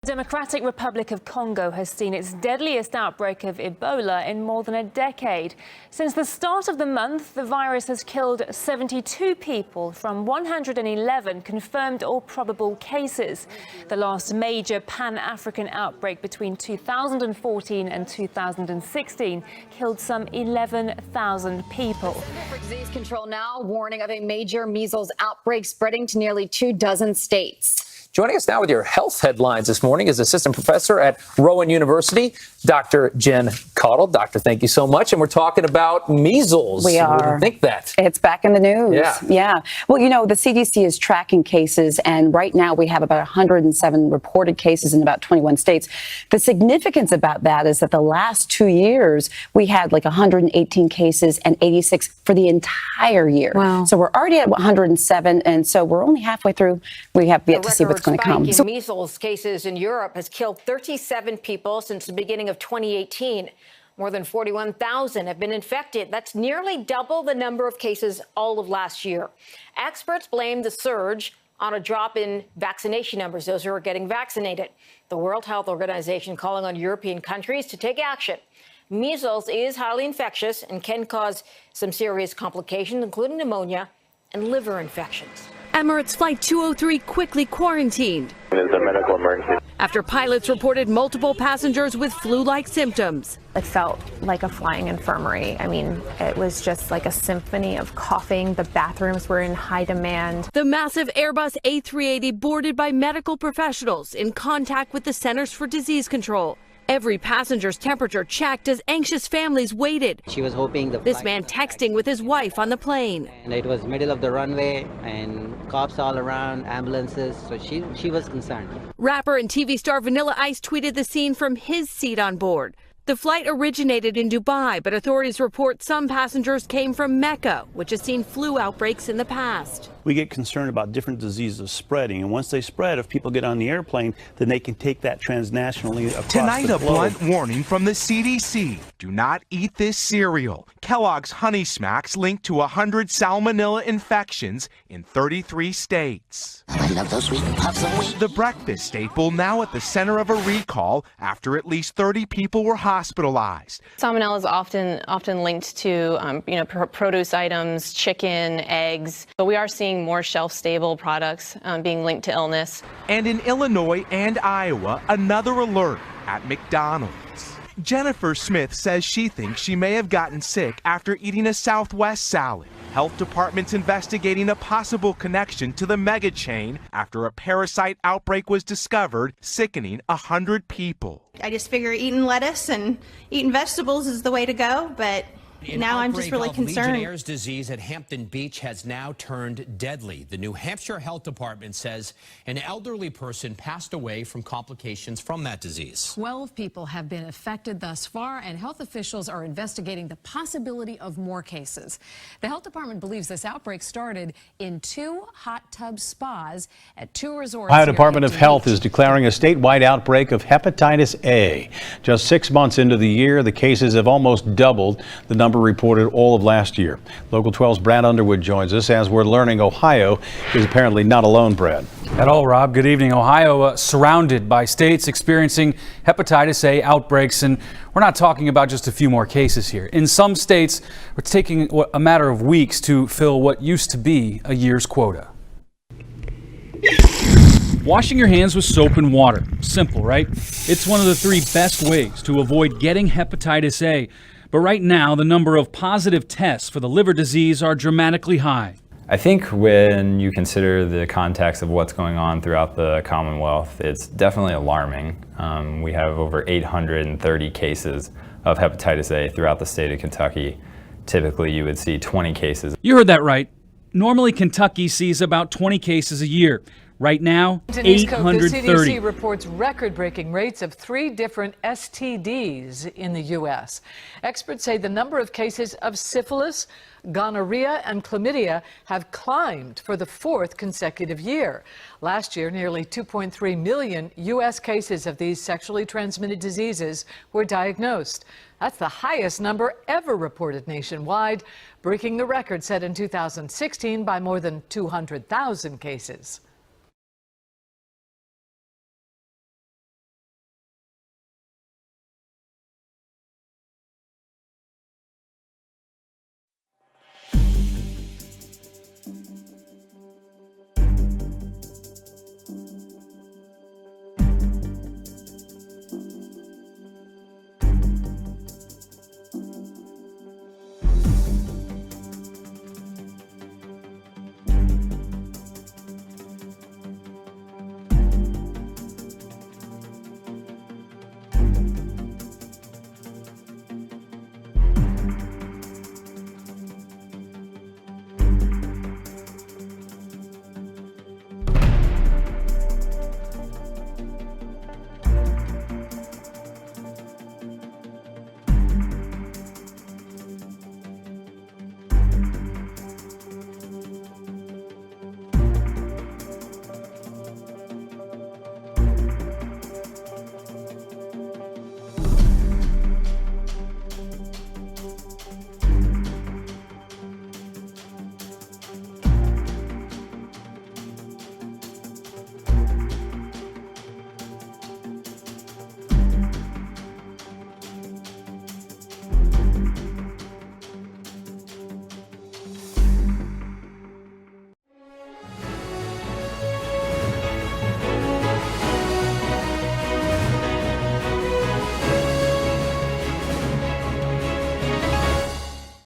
Democratic Republic of Congo has seen its deadliest outbreak of Ebola in more than a decade. Since the start of the month, the virus has killed 72 people from 111 confirmed or probable cases. The last major Pan-African outbreak between 2014 and 2016 killed some 11,000 people. For disease control now, warning of a major measles outbreak spreading to nearly 24 states. Joining us now with your health headlines this morning is assistant professor at Rowan University, Dr. Jen Caudle. Doctor, thank you so much. And we're talking about measles. We are. I wouldn't think that. It's back in the news. Yeah. Well, you know, the CDC is tracking cases, and right now we have about 107 reported cases in about 21 states. The significance about that is that the last 2 years we had like 118 cases and 86 for the entire year. Wow. So we're already at 107, and so we're only halfway through. We have yet to see what's going to come. So measles cases in Europe has killed 37 people since the beginning of 2018. More than 41,000 have been infected. That's nearly double the number of cases all of last year. Experts blame the surge on a drop in vaccination numbers, those who are getting vaccinated. The World Health Organization calling on European countries to take action. Measles is highly infectious and can cause some serious complications, including pneumonia and liver infections. Emirates Flight 203 quickly quarantined It's a medical emergency. after pilots reported multiple passengers with flu-like symptoms. It felt like a flying infirmary. I mean, it was just like a symphony of coughing. The bathrooms were in high demand. The massive Airbus A380 boarded by medical professionals in contact with the Centers for Disease Control. Every passenger's temperature checked as anxious families waited. She was hoping This man texting with his wife on the plane. and it was middle of the runway and cops all around, ambulances, so she was concerned. Rapper and TV star Vanilla Ice tweeted the scene from his seat on board. The flight originated in Dubai, but authorities report some passengers came from Mecca, which has seen flu outbreaks in the past. We get concerned about different diseases spreading, and once they spread, if people get on the airplane, then they can take that transnationally across Tonight, the a globe. blunt warning from the CDC. Do not eat this cereal. Kellogg's Honey Smacks linked to 100 salmonella infections in 33 states. I love those sweet puffs of wheat. The breakfast staple now at the center of a recall after at least 30 people were hospitalized. Salmonella is often linked to, produce items, chicken, eggs. But we are seeing more shelf-stable products being linked to illness. And in Illinois and Iowa, another alert at McDonald's. Jennifer Smith says she thinks she may have gotten sick after eating a Southwest salad. Health departments investigating a possible connection to the mega chain after a parasite outbreak was discovered, sickening 100 people. I just figure eating lettuce and eating vegetables is the way to go, but now I'm just really concerned. Legionnaire's disease at Hampton Beach has now turned deadly. The New Hampshire Health Department says an elderly person passed away from complications from that disease. 12 people have been affected thus far, and health officials are investigating the possibility of more cases. The health department believes this outbreak started in 2 hot tub spas at 2 resorts. Ohio Department of Health Beach. is declaring a statewide outbreak of hepatitis A. Just 6 months into the year, the cases have almost doubled the number reported all of last year. Local 12's Brad Underwood joins us as we're learning Ohio is apparently not alone, Brad. At all, Rob. Good evening. Ohio surrounded by states experiencing hepatitis A outbreaks, and we're not talking about just a few more cases here. In some states, it's taking a matter of weeks to fill what used to be a year's quota. Washing your hands with soap and water. Simple, right? It's one of the 3 best ways to avoid getting hepatitis A. But right now, the number of positive tests for the liver disease are dramatically high. I think when you consider the context of what's going on throughout the Commonwealth, it's definitely alarming. We have over 830 cases of hepatitis A throughout the state of Kentucky. Typically, you would see 20 cases. You heard that right. Normally, Kentucky sees about 20 cases a year. Right now, 830. The CDC reports record-breaking rates of 3 different STDs in the U.S. Experts say the number of cases of syphilis, gonorrhea, and chlamydia have climbed for the 4th consecutive year. Last year, nearly 2.3 million U.S. cases of these sexually transmitted diseases were diagnosed. That's the highest number ever reported nationwide, breaking the record set in 2016 by more than 200,000 cases.